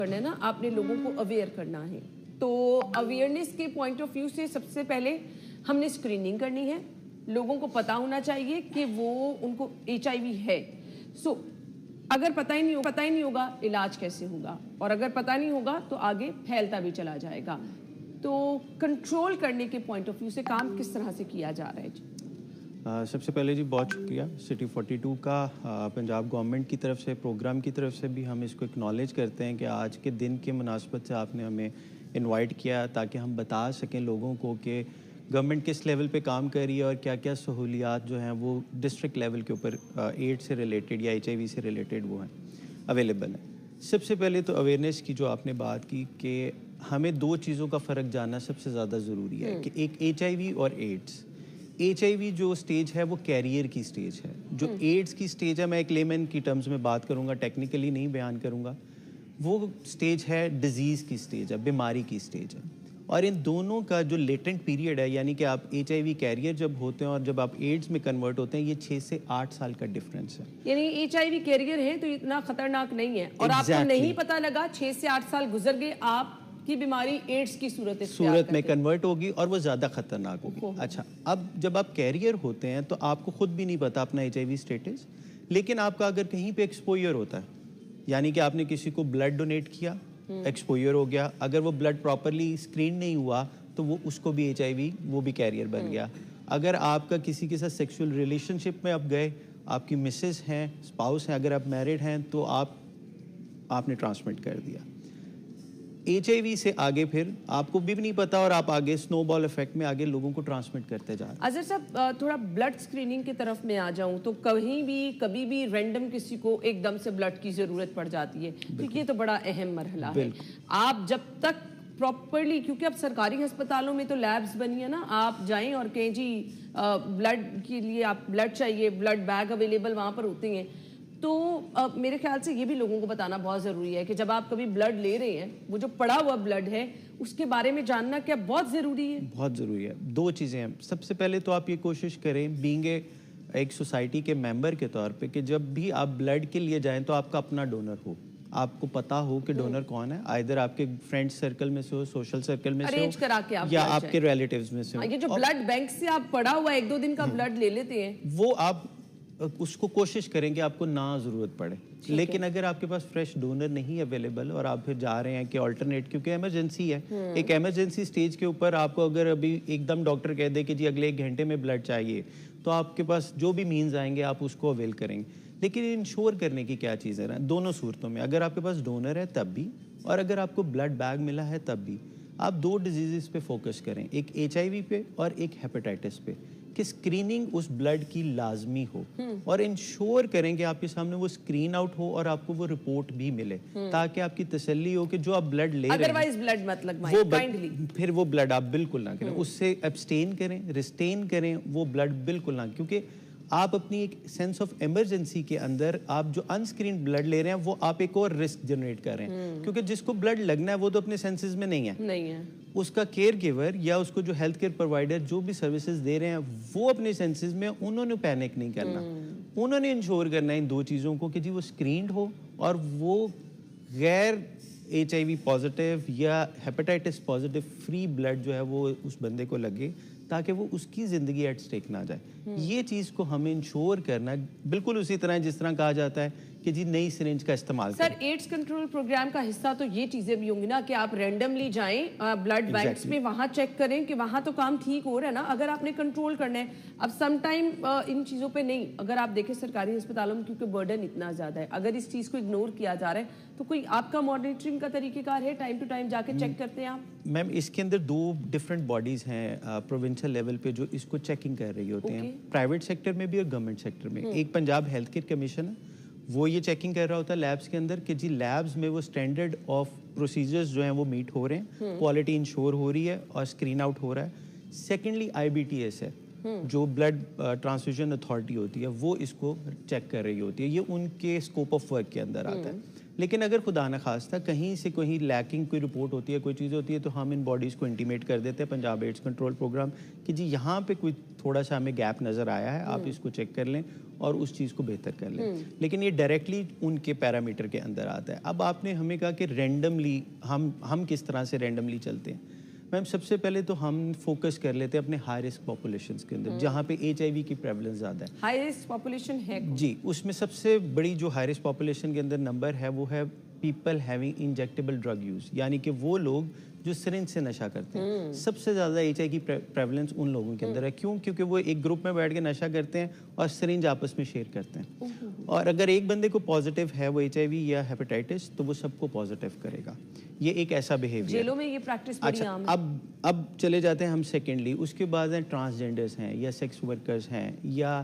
करना है ना, आपने लोगों को अवेयर करना है। तो अवेयरनेस के पॉइंट ऑफ व्यू से सबसे पहले हमने स्क्रीनिंग करनी है। लोगों को पता होना चाहिए कि वो उनको HIV है। अगर पता ही नहीं होगा इलाज कैसे होगा, और अगर पता नहीं होगा तो आगे फैलता भी चला जाएगा। तो कंट्रोल करने के पॉइंट ऑफ व्यू से काम किस तरह से किया जा रहा है जी? सबसे पहले जी बहुत शुक्रिया सिटी 42 का, पंजाब गवर्नमेंट की तरफ से, प्रोग्राम की तरफ से भी हम इसको एक्नॉलेज करते हैं कि आज के दिन के मुनासबत से आपने हमें इनवाइट किया ताकि हम बता सकें लोगों को कि गवर्नमेंट किस लेवल पे काम कर रही है और क्या क्या सहूलियात जो हैं वो डिस्ट्रिक्ट लेवल के ऊपर एड्स से रिलेटेड या HIV से रिलेटेड वो हैं अवेलेबल हैं। सबसे पहले तो अवेयरनेस की जो आपने बात की कि हमें दो चीज़ों का फ़र्क जानना सबसे ज़्यादा ज़रूरी है कि एक HIV और एड्स। HIV जो स्टेज है वो कैरियर की स्टेज है, जो एड्स की स्टेज है, मैं एक लेमन की टर्म्स में बात करूंगा, टेक्निकली नहीं बयान करूंगा, वो स्टेज है डिजीज़ की स्टेज है, बीमारी की स्टेज है। और इन दोनों का जो लेटेंट पीरियड है, यानी कि आप HIV कैरियर जब होते हैं और जब आप एड्स में कन्वर्ट होते हैं, ये 6 से 8 साल का डिफरेंस है। यानी HIV कैरियर है तो इतना खतरनाक नहीं है, और आपको नहीं पता लगा 6 से 8 साल गुजर गए, आप की बीमारी एड्स की सूरत में कन्वर्ट होगी और वो ज़्यादा खतरनाक होगी। अच्छा, अब जब आप कैरियर होते हैं तो आपको खुद भी नहीं पता अपना HIV स्टेटस, लेकिन आपका अगर कहीं पे एक्सपोजर होता है, यानी कि आपने किसी को ब्लड डोनेट किया, एक्सपोजर हो गया, अगर वो ब्लड प्रॉपरली स्क्रीन नहीं हुआ तो वो उसको भी HIV, वो भी कैरियर बन गया। अगर आपका किसी के साथ सेक्सुअल रिलेशनशिप में आप गए, आपकी मिसेस हैं, स्पाउस हैं, अगर आप मैरिड हैं तो आपने ट्रांसमिट कर दिया। HIV से आगे फिर आपको भी नहीं पता और आप आगे स्नोबॉल इफेक्ट में आगे लोगों को ट्रांसमिट करते जा रहे हैं। अजहर साहब, थोड़ा ब्लड स्क्रीनिंग की तरफ में आ जाऊं तो कभी भी रैंडम किसी को एकदम से ब्लड की जरूरत पड़ जाती है, क्योंकि ये तो बड़ा अहम मरहला है। आप जब तक प्रॉपरली, क्योंकि अब सरकारी अस्पतालों में तो लैब्स बनी है ना, आप जाएं और कहें जी ब्लड के लिए आप ब्लड चाहिए, ब्लड बैग अवेलेबल वहां पर होते हैं। तो मेरे ख्याल से ये भी लोगों को बताना बहुत ज़रूरी है कि जब आप कभी ब्लड ले रहे हैं, वो जो पड़ा हुआ ब्लड है उसके बारे में जानना क्या बहुत ज़रूरी है? बहुत ज़रूरी है। दो चीज़ें हैं। सबसे पहले तो आप ये कोशिश करें बीइंग एक सोसाइटी के मेंबर के तौर पे कि जब भी आप ब्लड के लिए जाएं तो आपका अपना डोनर हो, आपको पता हो कि डोनर कौन है, आइदर आपके फ्रेंड सर्कल में से हो, सोशल सर्कल में से हो, या आपके रिलेटिव्स में से हो। ये जो ब्लड बैंक से आप पड़ा हुआ 1-2 दिन का ब्लड ले लेते हैं, वो आप उसको कोशिश करेंगे आपको ना ज़रूरत पड़े। लेकिन अगर आपके पास फ्रेश डोनर नहीं अवेलेबल और आप फिर जा रहे हैं कि अल्टरनेट, क्योंकि इमरजेंसी है, एक इमरजेंसी स्टेज के ऊपर आपको अगर अभी एकदम डॉक्टर कह दे कि जी अगले 1 घंटे में ब्लड चाहिए, तो आपके पास जो भी मीन्स आएंगे आप उसको अवेल करेंगे। लेकिन इंश्योर करने की क्या चीज़ है, दोनों सूरतों में, अगर आपके पास डोनर है तब भी और अगर आपको ब्लड बैग मिला है तब भी, आप 2 डिजीज़ पे फोकस करें, एक HIV पे और एक हेपेटाइटिस पे, कि स्क्रीनिंग उस ब्लड की लाजमी हो और इंश्योर करें कि आपके सामने वो स्क्रीन आउट हो और आपको वो रिपोर्ट भी मिले, ताकि आपकी तसल्ली हो कि जो आप ब्लड ले रहे हैं, अदरवाइज ब्लड मत लगवाएं, वो फिर वो ब्लड आप बिल्कुल ना करें, उससे एब्सटेन करें, रिस्टेन करें, वो ब्लड बिल्कुल ना, क्योंकि आप अपनी एक सेंस ऑफ इमरजेंसी के अंदर आप जो अनस्क्रीन ब्लड ले रहे हैं वो आप एक और रिस्क जनरेट कर रहे हैं, क्योंकि जिसको ब्लड लगना है वो तो अपने सेंसेस में नहीं है। उसका केयर गिवर या उसको जो हेल्थ केयर प्रोवाइडर जो भी सर्विसेज दे रहे हैं वो अपने सेंसेस में, उन्होंने पैनिक नहीं करना, उन्होंने इंश्योर करना इन 2 चीज़ों को कि जी वो स्क्रीन्ड हो और वो गैर HIV पॉजिटिव या हेपेटाइटिस पॉजिटिव फ्री ब्लड जो है वो उस बंदे को लगे, ताकि वो उसकी ज़िंदगी एट स्टेक ना जाए। ये चीज़ को हमें इंश्योर करना बिल्कुल उसी तरह जिस तरह कहा जाता है कि जी नई सिरिंज का इस्तेमाल सर, एड्स कंट्रोल प्रोग्राम का हिस्सा तो ये चीजें भी होंगी ना कि आप रैंडमली जाएं ब्लड बैंक्स में, वहां चेक करें कि वहां तो काम ठीक हो रहा है ना, अगर आपने कंट्रोल करना है। अब सम टाइम इन चीजों पे नहीं, अगर आप देखें सरकारी अस्पतालों में क्योंकि बर्डन इतना ज्यादा है, अगर इस चीज को इग्नोर किया जा रहा है तो कोई आपका मॉनिटरिंग का तरीकेकार है, टाइम टू टाइम जाके चेक करते हैं आप? मैम, इसके अंदर 2 डिफरेंट बॉडीज हैं प्रोविंशियल लेवल पे जो इसको चेकिंग कर रही होती हैं, प्राइवेट सेक्टर में भी और गवर्नमेंट सेक्टर में। एक पंजाब हेल्थ केयर कमीशन है, वो ये चेकिंग कर रहा होता है लैब्स के अंदर कि जी लैब्स में वो स्टैंडर्ड ऑफ प्रोसीजर्स जो हैं वो मीट हो रहे हैं, क्वालिटी इंश्योर हो रही है और स्क्रीन आउट हो रहा है। सेकेंडली IBTS है, जो ब्लड ट्रांसफ्यूजन अथॉरिटी होती है, वो इसको चेक कर रही होती है, ये उनके स्कोप ऑफ वर्क के अंदर आता है। लेकिन अगर खुदा न खास्ता कहीं से कहीं लैकिंग कोई रिपोर्ट होती है, कोई चीज़ होती है, तो हम इन बॉडीज़ को इंटीमेट कर देते हैं पंजाब एड्स कंट्रोल प्रोग्राम कि जी यहाँ पे कोई थोड़ा सा हमें गैप नज़र आया है, आप इसको चेक कर लें और उस चीज़ को बेहतर कर लें। लेकिन ये डायरेक्टली उनके पैरामीटर के अंदर आता है। अब आपने हमें कहा कि रैंडमली हम किस तरह से रैंडमली चलते हैं। मैम सबसे पहले तो हम फोकस कर लेते हैं अपने हाई रिस्क पॉपुलेशंस के अंदर जहाँ पे HIV की प्रेवलेंस ज़्यादा है। हाई रिस्क पॉपुलेशन है जी, उसमें सबसे बड़ी जो हाई रिस्क पॉपुलेशन के अंदर नंबर है वो है people having injectable drug use, यानी कि वो लोग जो सिरिंज से नशा करते हैं। सबसे ज़्यादा HIV की प्रेवलेंस उन लोगों के अंदर है। क्यों? क्योंकि वो एक ग्रुप में बैठ के नशा करते हैं और सिरिंज आपस में शेयर करते हैं। और अगर एक बंदे को पॉजिटिव है वो HIV या हेपेटाइटिस, तो वो सबको पॉजिटिव करेगा। ये एक ऐसा बिहेवियर। जेलों में ये प्रैक्टिस बड़ी आम है। अब चले जाते हैं हम सेकेंडली, उसके बाद हैं ट्रांसजेंडर्स हैं या सेक्स वर्कर्स हैं या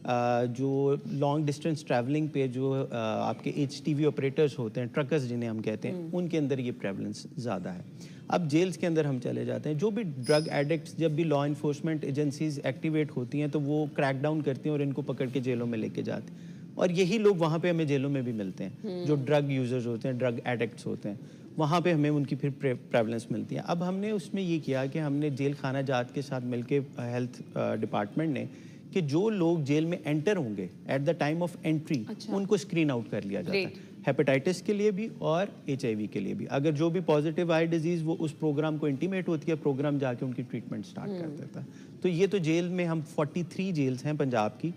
जो लॉन्ग डिस्टेंस ट्रैवलिंग पे जो आपके HTV ऑपरेटर्स होते हैं, ट्रकर्स जिन्हें हम कहते हैं, उनके अंदर ये प्रेवलेंस ज़्यादा है। अब जेल्स के अंदर हम चले जाते हैं, जो भी ड्रग एडिक्ट्स, जब भी लॉ इन्फोर्समेंट एजेंसीज एक्टिवेट होती हैं तो वो क्रैकडाउन करती हैं और इनको पकड़ के जेलों में लेके जाते हैं। और यही लोग वहाँ पे हमें जेलों में भी मिलते हैं, जो ड्रग यूजर्स होते हैं, ड्रग एडिक्ट्स होते हैं, वहाँ पे हमें उनकी फिर प्रेवलेंस मिलती है। अब हमने उसमें ये किया कि हमने जेल खाना जात के साथ मिलके हेल्थ डिपार्टमेंट ने कि जो लोग जेल में एंटर होंगे at the time of entry, उनको स्क्रीन आउट कर लिया जाता है, हेपेटाइटिस के लिए भी और HIV के लिए भी। अगर जो भी पॉजिटिव आई डिजीज़ वो उस प्रोग्राम को इंटीमेट होती है, प्रोग्राम जाके उनकी ट्रीटमेंट स्टार्ट कर देता है। तो ये तो जेल में हम 43 जेल्स हैं पंजाब की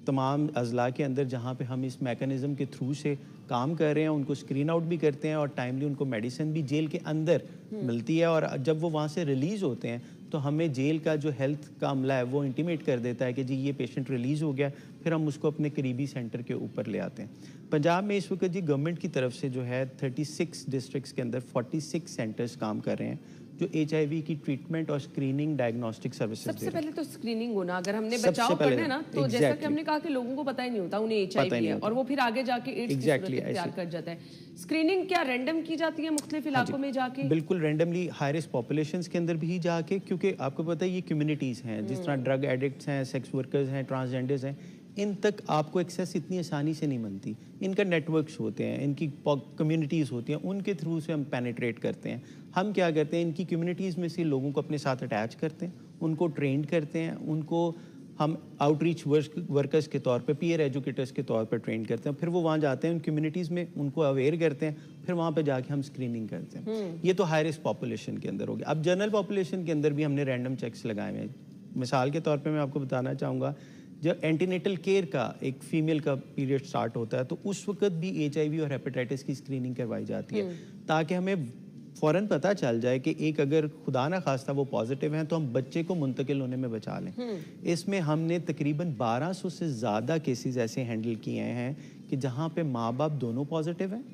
तमाम अजला के अंदर जहाँ पे हम इस मैकेनिज्म के थ्रू से काम कर रहे हैं, उनको स्क्रीन आउट भी करते हैं और टाइमली उनको मेडिसिन भी जेल के अंदर मिलती है। और जब वो वहाँ से रिलीज़ होते हैं तो हमें जेल का जो हेल्थ का अमला है वो इंटीमेट कर देता है कि जी ये पेशेंट रिलीज़ हो गया, फिर हम उसको अपने करीबी सेंटर के ऊपर ले आते हैं। पंजाब में इस वक्त जी गवर्नमेंट की तरफ से जो है 36 डिस्ट्रिक्ट्स के अंदर 46 सेंटर्स काम कर रहे हैं जो HIV की ट्रीटमेंट और स्क्रीनिंग डायग्नोस्टिक सर्विसेज। सबसे पहले तो स्क्रीनिंग होना, अगर हमने बचाव करना है ना तो जैसा कि हमने कहा कि लोगों को पता ही नहीं होता उन्हें HIV है और वो फिर आगे जाके एड्स की सूरत इख्तियार कर जाता है। स्क्रीनिंग क्या रैंडम की जाती है मुख्तलिफ इलाकों में जाके? बिल्कुल रैंडमली हाई रिस्क पॉपुलेशंस के अंदर भी जाके, क्योंकि आपको पता है ये कम्युनिटीज़ हैं, जिस तरह ड्रग एडिक्ट्स हैं, सेक्स वर्कर्स हैं, ट्रांसजेंडर्स हैं, इन तक आपको एक्सेस इतनी आसानी से नहीं मिलती। इनका नेटवर्क्स होते हैं, इनकी कम्युनिटीज़ होती हैं, उनके थ्रू से हम पेनिट्रेट करते हैं। हम क्या करते हैं, इनकी कम्युनिटीज़ में से लोगों को अपने साथ अटैच करते हैं, उनको ट्रेंड करते हैं, उनको हम आउटरीच वर्कर्स के तौर पे, पीयर एजुकेटर्स के तौर पर ट्रेन करते हैं। फिर वो वहाँ जाते हैं, उन कम्युनिटीज़ में उनको अवेयर करते हैं, फिर वहाँ पे जाके हम स्क्रीनिंग करते हैं। ये तो हाई रिस्क पॉपुलेशन के अंदर हो गया। अब जनरल पॉपुलेशन के अंदर भी हमने रैंडम चेक्स लगाए हुए हैं। मिसाल के तौर पे मैं आपको बताना चाहूँगा, जब एंटीनेटल केयर का एक फीमेल का पीरियड स्टार्ट होता है तो उस वक्त भी HIV और हेपेटाइटिस की स्क्रीनिंग करवाई जाती है, ताकि हमें फ़ौरन पता चल जाए कि एक अगर खुदा ना खास्ता वो पॉजिटिव हैं तो हम बच्चे को मुंतकिल होने में बचा लें। इसमें हमने तकरीबन 1200 से ज़्यादा केसेस ऐसे हैंडल किए हैं कि जहाँ पे माँ बाप दोनों पॉजिटिव हैं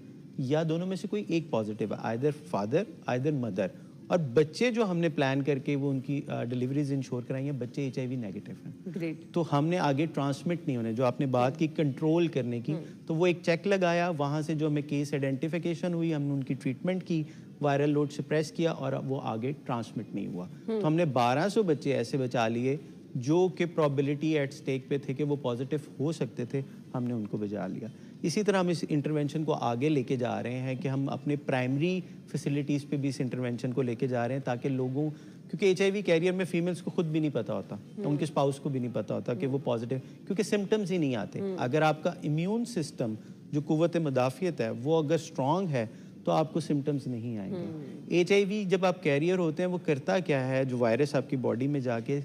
या दोनों में से कोई एक पॉजिटिव है, आइदर फादर आइदर मदर, और बच्चे जो हमने प्लान करके वो उनकी डिलीवरीज इंश्योर कराई हैं, बच्चे HIV नेगेटिव हैं। ग्रेट। तो हमने आगे ट्रांसमिट नहीं होने, जो आपने बात की कंट्रोल करने की, तो वो एक चेक लगाया, वहाँ से जो हमें केस आइडेंटिफिकेशन हुई, हमने उनकी ट्रीटमेंट की, वायरल लोड सप्रेस किया और वो आगे ट्रांसमिट नहीं हुआ। तो हमने 1200 बच्चे ऐसे बचा लिए जो कि प्रोबेबिलिटी एट स्टेक पे थे कि वो पॉजिटिव हो सकते थे, हमने उनको बचा लिया। इसी तरह हम इस इंटरवेंशन को आगे लेके जा रहे हैं कि हम अपने प्राइमरी फैसिलिटीज़ पे भी इस इंटरवेंशन को लेके जा रहे हैं, ताकि लोगों, क्योंकि HIV कैरियर में फीमेल्स को खुद भी नहीं पता होता, उनके स्पाउस को भी नहीं पता होता कि वो पॉजिटिव, क्योंकि सिम्टम्स ही नहीं आते। अगर आपका इम्यून सिस्टम जो कुव्वत मुदाफ़ियत है वो अगर स्ट्रॉन्ग है तो आपको सिम्टम्स नहीं आएंगे। HIV जब आप कैरियर होते हैं वो करता क्या है, जो वायरस आपकी बॉडी में जाके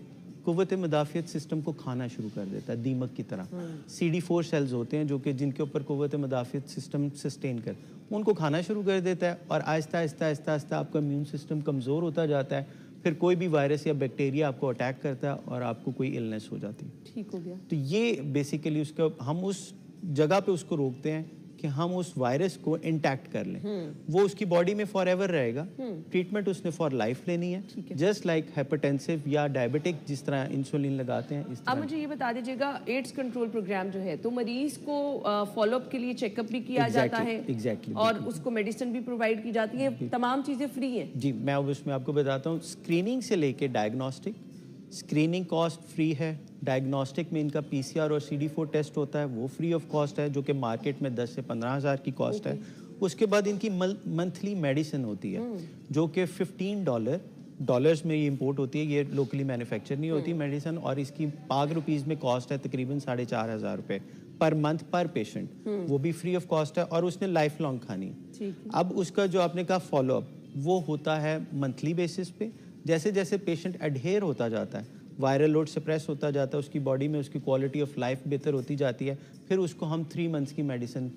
कुव्वत मुदाफ़ियत सिस्टम को खाना शुरू कर देता है, दीमक की तरह। CD4 सेल्स होते हैं जो कि जिनके ऊपर कुव्वत मुदाफ़ियत सिस्टम सस्टेन कर, उनको खाना शुरू कर देता है और आहिस्ता आहिस्ता आहिस्ता आहिस्ता आपका इम्यून सिस्टम कमज़ोर होता जाता है। फिर कोई भी वायरस या बैक्टीरिया आपको अटैक करता है और आपको कोई इलनेस हो जाती है। ठीक हो गया। तो ये बेसिकली उसका हम उस जगह पे उसको रोकते हैं कि हम उस वायरस को इंटैक्ट कर लें। वो उसकी बॉडी में फॉर एवर रहेगा। ट्रीटमेंट उसने फॉर लाइफ लेनी है, जस्ट लाइक हाइपरटेंसिव या डायबिटिक जिस तरह इंसुलिन लगाते हैं इस तरह। अब मुझे ये बता दीजिएगा, एड्स कंट्रोल प्रोग्राम जो है तो मरीज को फॉलोअप के लिए चेकअप भी किया जाता है और उसको मेडिसिन भी प्रोवाइड की जाती है, तमाम चीज़ें फ्री हैं? जी, मैं उसमें आपको बताता हूँ, स्क्रीनिंग से लेके डायग्नोस्टिक, स्क्रीनिंग कॉस्ट फ्री है, डायग्नोस्टिक में इनका PCR और CD4 टेस्ट होता है, वो फ्री ऑफ कॉस्ट है, जो कि मार्केट में 10 से 15 हज़ार की कॉस्ट है। उसके बाद इनकी मंथली मेडिसिन होती है जो कि $15 डॉलर्स में ये इंपोर्ट होती है, ये लोकली मैन्युफैक्चर नहीं होती मेडिसिन, और इसकी पाक रुपीज़ में कॉस्ट है तकरीबन 4,500 रुपये पर मंथ पर पेशेंट, वो भी फ्री ऑफ कॉस्ट है, और उसने लाइफ लॉन्ग खानी है। अब उसका जो आपने कहा फॉलोअप वो होता है मंथली बेसिस पे। जैसे जैसे पेशेंट एडहेयर होता जाता है, वायरल लोड सप्रेस होता जाता है उसकी बॉडी में, उसकी क्वालिटी ऑफ लाइफ बेहतर होती जाती है, फिर उसको हम 3 मंथ्स की मेडिसिन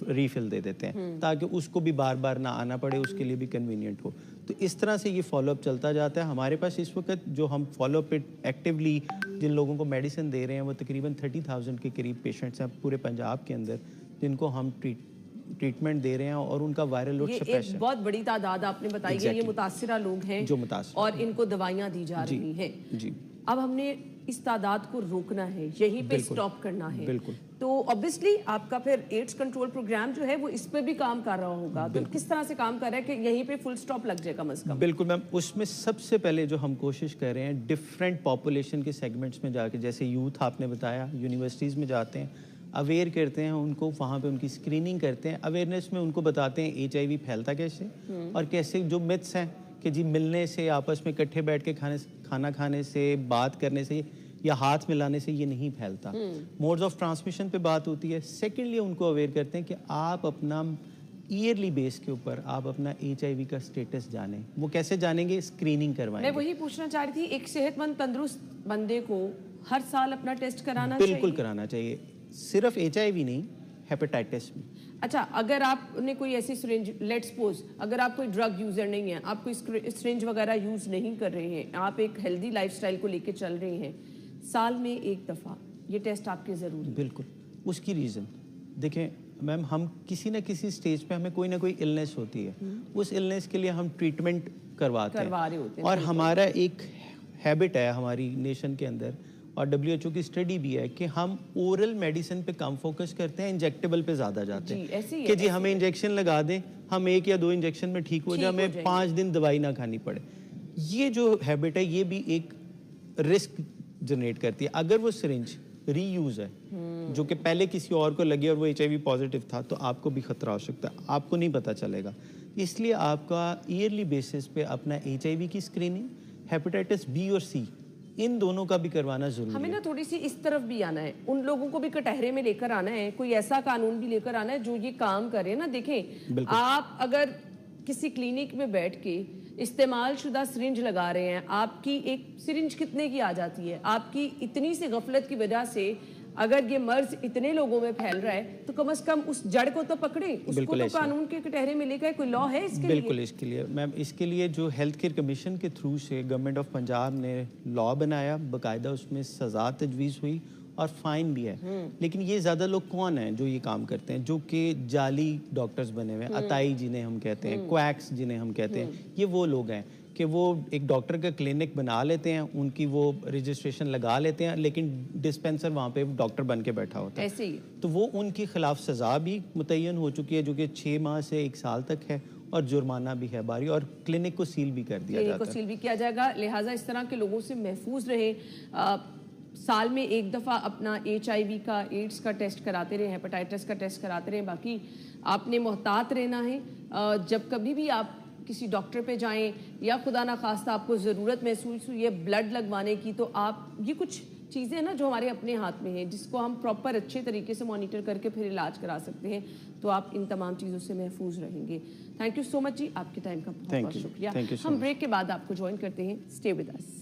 रीफिल दे देते हैं ताकि उसको भी बार बार ना आना पड़े, उसके लिए भी कन्वीनियंट हो। तो इस तरह से ये फॉलोअप चलता जाता है। हमारे पास इस वक्त जो हम फॉलोअप पे एक्टिवली जिन लोगों को मेडिसिन दे रहे हैं वो तकरीबन 30,000 के करीब पेशेंट्स हैं पूरे पंजाब के अंदर, जिनको हम ट्रीटमेंट दे रहे हैं, और उनका वायरल लोड सप्रेस है। बहुत बड़ी तादाद आपने बताई है, ये मुतासिरा लोग हैं जो मुतासिर और इनको दवाइयाँ दी जा रही हैं। जी, अब हमने इस तादाद को रोकना है, यहीं पे स्टॉप करना है। बिल्कुल। तो ऑब्वियसली आपका फिर एड्स कंट्रोल प्रोग्राम जो है वो इस पे भी काम कर रहा होगा, तो किस तरह से काम कर रहा है कि यहीं पे फुल स्टॉप लग जाए कम से कम? बिल्कुल मैम, उसमें सबसे पहले जो हम कोशिश कर रहे हैं डिफरेंट पॉपुलेशन के सेगमेंट्स में जाके, जैसे यूथ आपने बताया, यूनिवर्सिटीज़ में जाते हैं, अवेयर करते हैं उनको, वहाँ पे उनकी स्क्रीनिंग करते हैं, अवेयरनेस में उनको बताते हैं HIV फैलता कैसे, और कैसे जो मिथ्स हैं कि जी मिलने से, आपस में इकट्ठे बैठ के खाना खाने से, बात करने से या हाथ मिलाने से ये नहीं फैलता। मोड्स ऑफ ट्रांसमिशन पे बात होती है। सेकेंडली उनको अवेयर करते हैं कि आप अपना ईयरली बेस के ऊपर आप अपना HIV का स्टेटस जानें। वो कैसे जानेंगे? स्क्रीनिंग करवाएंगे। मैं वही पूछना चाह रही थी, एक सेहतमंद तंदुरुस्त बंदे को हर साल अपना टेस्ट कराना बिल्कुल कराना चाहिए, सिर्फ HIV नहीं, हेपेटाइटिस भी। अच्छा, अगर आपने कोई ऐसी सिरिंज, लेट्स सपोज अगर आप कोई ड्रग यूजर नहीं है, आप कोई सिरिंज वगैरह यूज नहीं कर रहे हैं, आप एक हेल्दी लाइफस्टाइल को लेके चल रहे हैं, साल में एक दफ़ा ये टेस्ट आपके ज़रूरी है? बिल्कुल। उसकी रीज़न देखें मैम, हम किसी न किसी स्टेज पे हमें कोई ना कोई इलनेस होती है, उस इलनेस के लिए हम ट्रीटमेंट करवा रहे होते हैं, और हमारा एक हैबिट है हमारी नेशन के अंदर, और WHO की स्टडी भी है कि हम ओरल मेडिसिन पे कम फोकस करते हैं, इंजेक्टेबल पे ज़्यादा जाते हैं कि जी हमें इंजेक्शन लगा दें, हम 1 या 2 इंजेक्शन में ठीक हो जाए, हमें 5 दिन दवाई ना खानी पड़े। ये जो हैबिट है ये भी एक रिस्क जनरेट करती है। अगर वो सिरिंज रीयूज है जो कि पहले किसी और को लगी और वो HIV पॉजिटिव था, तो आपको भी खतरा हो सकता है, आपको नहीं पता चलेगा। इसलिए आपका ईयरली बेसिस पे अपना HIV की स्क्रीनिंग, हेपेटाइटिस B और C, इन दोनों का भी करवाना जरूरी है। हमें ना थोड़ी सी इस तरफ भी आना है, उन लोगों को भी कटहरे में लेकर आना है, कोई ऐसा कानून भी लेकर आना है जो ये काम करे ना। देखें, आप अगर किसी क्लिनिक में बैठ के इस्तेमाल शुदा सिरिंज लगा रहे हैं, आपकी एक सिरिंज कितने की आ जाती है? आपकी इतनी सी गफलत की वजह से अगर ये मर्ज इतने लोगों में फैल रहा है, तो कम से कम उस जड़ को तो पकड़े, उसको तो कानून के कटहरे में लेकर, कोई लॉ है इसके लिए? बिल्कुल, इसके लिए मैम, इसके लिए जो हेल्थ केयर कमीशन के थ्रू से गवर्नमेंट ऑफ पंजाब ने लॉ बनाया, बाकायदा उसमें सज़ा तजवीज़ हुई और फाइन भी है। लेकिन ये ज़्यादा लोग कौन हैं जो ये काम करते हैं, जो कि जाली डॉक्टर्स बने हुए हैं, अताई जिन्हें हम कहते हैं, क्वैक्स जिन्हें हम कहते हैं, ये वो लोग हैं कि वो एक डॉक्टर का क्लिनिक बना लेते हैं, उनकी वो रजिस्ट्रेशन लगा लेते हैं, लेकिन डिस्पेंसर वहाँ पे डॉक्टर बन के बैठा होता है। ऐसे ही तो वो उनके खिलाफ सज़ा भी मुतय्यन हो चुकी है, जो कि 6 माह से 1 साल तक है, और जुर्माना भी है बारी, और क्लिनिक को सील भी कर दिया जाता है। को सील भी किया जाएगा। लिहाजा इस तरह के लोगों से महफूज रहे, साल में एक दफ़ा अपना HIV का, एड्स का टेस्ट कराते रहे, हेपेटाइटिस का टेस्ट कराते रहे। बाकी आपने मोहतात रहना है। जब कभी भी आप किसी डॉक्टर पे जाएं या खुदा ना खास्ता आपको ज़रूरत महसूस हुई है ब्लड लगवाने की, तो आप ये कुछ चीज़ें हैं ना जो हमारे अपने हाथ में हैं, जिसको हम प्रॉपर अच्छे तरीके से मॉनिटर करके फिर इलाज करा सकते हैं, तो आप इन तमाम चीज़ों से महफूज रहेंगे। थैंक यू सो मच जी, आपके टाइम का बहुत बहुत शुक्रिया। हम ब्रेक के बाद आपको ज्वाइन करते हैं। Stay with us.